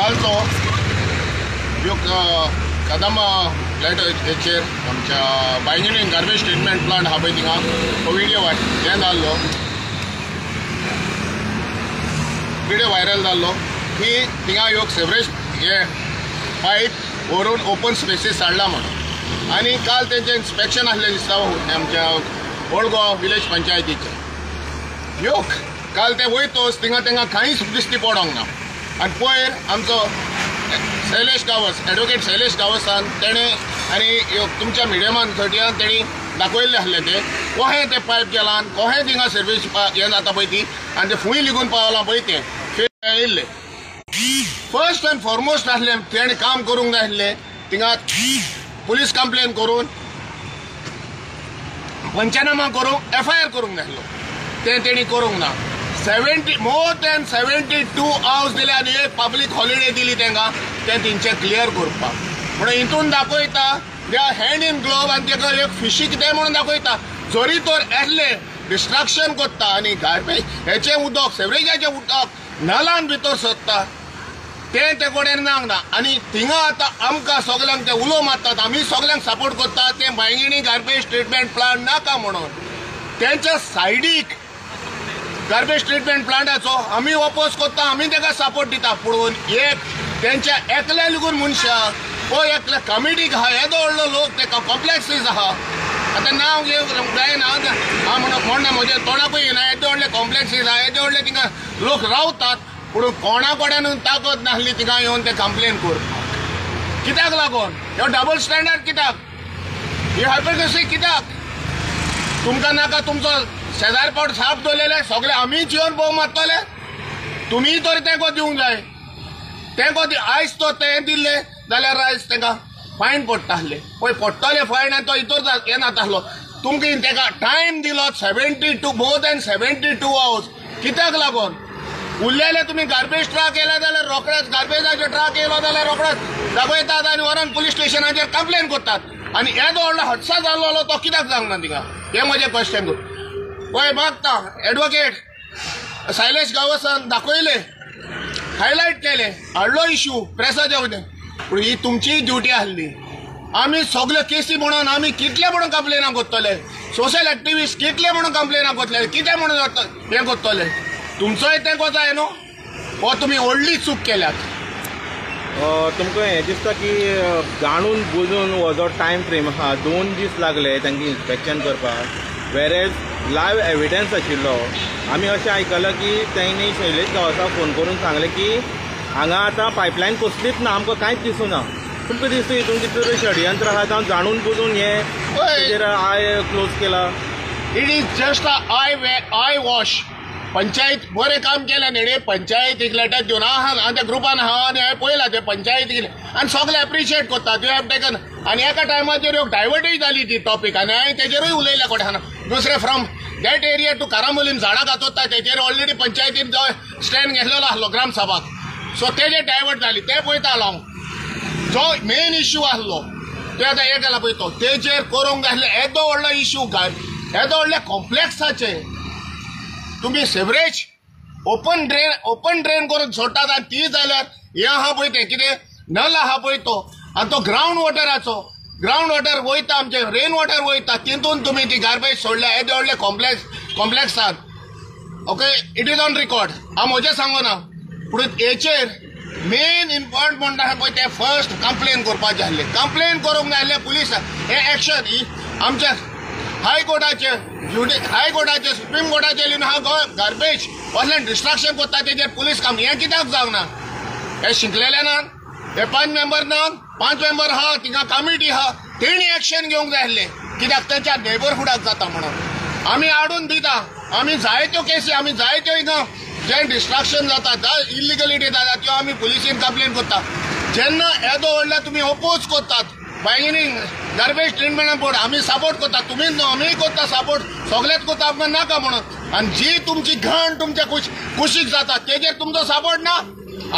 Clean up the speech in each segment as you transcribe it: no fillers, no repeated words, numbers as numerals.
कालचो ह्यो कदम फ्लॅटाचेर आमच्या बायगिणीन garbage treatment plant आहा पळय थिंगा तो व्हिडिओ व्हायरल जाल्लो की थिंगा ह्यो सेवरेज हे पायप व्हरून ओपन स्पेसीस हाडला म्हणून आनी काल तेंचें इन्स्पेक्शन आसलें दिसता आमच्या ओल्ड गोवा विलेज पंचायतीचें ह्यो काल ते वयतोच थिंगा तांकां कांयच दिश्टी पडोंक ना आनी पयर आमचो शैलेश गावस एडवोकेट शैलेश गावसान तेणें आनी तुमच्या मिडियमान थर्टियान तेणी दाखयल्लें आसलें ते कशें पायप गेलां कशें थिंगा सर्वीस हें जाता पळय ती आनी तें फूंय लिगून पावलां पळय तें येयल्लें फर्स्ट एंड फॉरमोस्ट आसलें तेणें काम करूंक जाय आसलें थिंगा पुलीस कंप्लेन करून पंचनामा करूंक FIR करूंक जाय आसलो तें तेणी करूंक ना मोर दॅन 72 hours दिले आनी एक पब्लीक हॉलिडे दिली तांकां तें तेंचें क्लियर करपाक म्हणून हितून दाखयता they are hand in glove आनी ताका एक फिशी कितें म्हणून दाखयता जोरी तर येसले डिस्ट्रक्शन करता आनी गार्बेज हेचें उदक सेवरेजाचें उदक नलान भितर सरता ते कडेन ना आनी थिंगा आतां आमकां सगल्यांक ते उलो मारतात आमी सगल्यांक सपोर्ट करतात ते बायगिणी गार्बेज ट्रिटमेंट प्लांट नाका म्हणून तेंच्या सायडीक गार्बेज ट्रिटमेंट प्लांटाचो आमी ऑपोज करता आमी ताका सपोर्ट दिता पूण एक तेंच्या एकल्या लागून मनशाक पळय एकल्या कमिटीक आहा येदो व्हडलो लोक ताका कॉम्प्लेक्सीस आहा आतां नांव घेवंक जायना हांव म्हणना म्हज्या तोंडाकूय येना येदो व्हडले कॉम्प्लेक्सीस आहा येदो व्हडले थिंगा लोक रावतात पूण कोणा कडेन ताकद नासली थिंगा येवन ते कंप्लेन करपाक कित्याक लागून ह्यो डबल स्टँडर्ड कित्याक ही हायपोक्रेसी कित्याक तुमकां नाका तुमचो शेजारपट साफ दवरलेले सगळे आमीच येवन भोव मारतले तुमी तर तेंको दिवंक जाय तेंको आयज तो तें दिल्ले जाल्यार आयज तांकां फायन पडटा आसले पळय पडटले फायन आनी तो इतर हें नातासलो तुमकां ताका टायम दिलो 72 मोर दॅन 72 hours कित्याक लागून उरलेले तुमी गार्बेज ट्रक येयले जाल्यार रोखडेच गार्बेजाचो ट्रक येयलो जाल्यार रोखडेच दाखयतात आनी व्हरून पुलीस स्टेशनाचेर कंप्लेन करतात आनी येदो व्हडलो हादसा जाल्लो तो कित्याक जावंक ना थिंगा हें म्हजें क्वेश्चन पळय मागता एडवोकेट शैलेश गावसान दाखयले हायलायट केले हाडलो इश्यू प्रेसाच्या वयल्यान पूण ही तुमची ड्युटी आसली आमी सगळे केसी म्हणून आमी कितले म्हणून कंप्लेनां करतले सोशल एक्टिविस्ट कितले म्हणून कंप्लेनां करतले कितें म्हणून हें करतले तुमचोय तेंको जाय न्हू हो तुमी व्हडली चूक केल्यात तुमकां हें दिसता की जाणून बुजून हो जो टायम फ्रेम आहा 2 दीस लागले तांकां इन्स्पेक्शन करपाक वेरेज लायव्ह एविडन्स आशिल्लो आमी अशें आयकलां की तेणी शैलेश गांवसाक फोन करून सांगलें की हांगा आतां पायपलायन कसलीच ना आमकां कांयच दिसूना तुमकां दिसता हितून कितें तरी षडयंत्र आहा जावं जाणून बुजून हें तेजेर आय क्लोज केला it is just I wash panchayat बरें काम केलें न्ही पंचायत एक लेटर दिवन आहा त्या ग्रुपान आहा आनी हांवें पळयलां ते पंचायत आनी सगळे एप्रिशिएट करतात यू हॅव टेकन आनी एका टायमाचेर एक डायवर्टूय जाली ती टॉपीक आनी हांवें तेजेरूय उलयलें कोणान दुसरे फ्रॉम दॅट एरिया टू कारामोलीम झाडां घातोता तेजेर ऑलरेडी पंचायतीन जो स्टँड घेतलेलो आसलो ग्रामसभाक सो तेजेर डायवर्ट जाली ते पळयतालो हांव जो मेन इश्यू आसलो ते आतां हें केला पळय तो तेजेर करूंक जाय आसलें येदो व्हडलो इश्यू येदो व्हडल्या कॉम्प्लेक्साचे तुम्ही सेवरेज ओपन ड्रेन करून सोडटात आनी ती जाल्यार हें आहा पळय तें कितें नल आहा पळय तो आनी तो ग्रावंड वॉटर वयता आमचे रेन वॉटर वयता तितून तुमी ती गार्बेज सोडल्या येदे व्हडले कॉम्प्लेक्सांत okay it is on record हांव म्हजें सांगना पूण हेचेर मेन इम्पॉर्टंट म्हणटा पळय ते फर्स्ट कंप्लेन करपाचें आसलें कंप्लेन करूंक जाय आसलें पुलिसांक हें एक्शन आमच्या हायकोर्टाचे सुप्रीम कोर्टाचे लिहून हा गार्बेज असल्यान डिस्ट्रक्शन करता तेजेर पुलीस काम हें कित्याक जावना हे शिकलेले ना हे 5 मेंबर ना 5 मेंबर आहा थिंगा कमिटी आहा तेणी एक्शन घेवंक जाय आसलें कित्याक तेंच्या नेबरहुडाक जाता म्हणून आमी हाडून दिता आमी जायत्यो केसी आमी जायत्यो हिंगा जे डिस्ट्रक्शन जाता इलिगलिटी जाता त्यो आमी पुलिसीन कंप्लेन करता जेन्ना येदो व्हडल्या तुमी ओपोज करतात बायगिनी गार्बेज ट्रिटमेंट बोर्ड आमी सपोर्ट करता तुमी न्हू आमी करता सपोर्ट सगळेच करता आमकां नाका म्हणून आनी जी तुमची घण तुमच्या कुशीक जाता तेजेर तुमचो सपोर्ट ना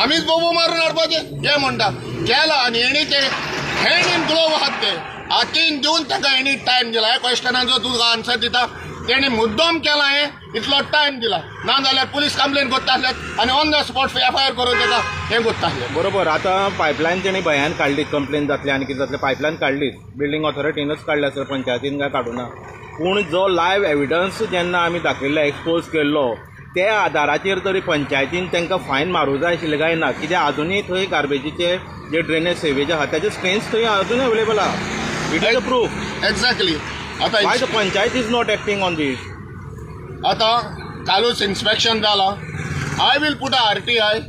आमीच बोबो मारून हाडपाचें हें म्हणटा केला आनी हेणी ते हँड इन ग्लोव आहात ते हातीन दिवन ताका हेणी टायम दिला ह्या क्वेश्चनाचो तुका आन्सर दिता तेणी मुद्दम केला हें इतलो टायम दिला नाजाल्यार पुलीस कंप्लेन करता आसलें आनी ऑन द स्पॉट FIR करून ताका हें करता आसलें. बरोबर. आतां पायपलायन तेणी भयान काडली, कंप्लेन जातली आनी कितें जातलें, पायपलायन काडलीच, बिल्डींग ऑथॉरिटीनूच काडली आसत, पंचायतीन काय काडूना. पूण जो लायव्ह एविडन्स जेन्ना आमी दाखयल्लो, एक्सपोज केल्लो, ते आदाराचेर तरी पंचायतीन तांकां फायन मारूं जाय आशिल्लें काय ना? कित्याक आजुनूय थंय गार्बेजीचे जे ड्रेनेज सेवेज आहा त्याचे स्ट्रेन्स थंय अजून अवेलेबल आहा. It is a proof. Exactly. आतां why the panchayat is not acting on this? आतां कालूच इन्स्पेक्शन जालां. I will put a RTI.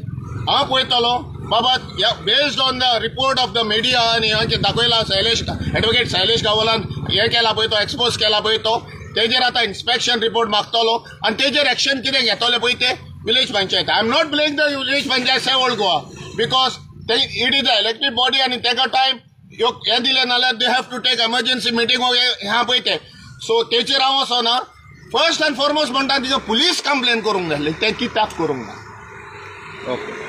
हांव पळयतलो बाबा based on the report of the media आनी हांचे दाखयला एडवोकेट शैलेश गावलान हें केला पळय तो, एक्सपोज केला पळय तो, तेजेर आतां इन्स्पेक्शन रिपोर्ट मागतलो आनी तेजेर एक्शन कितें घेतले पळय ते village panchayat. I am not blame the village panchayat save old Goa because it is the elected body आनी ताका टायम हें दिलें नाल्यार they have to take emergency meeting ह्या पळय ते. सो तेचेर हांव वचना. फर्स्ट एंड फॉरमोस्ट म्हणटा तिजो पुलीस कंप्लेन करूंक जाय, ते कित्याक करूंक ना. ओके.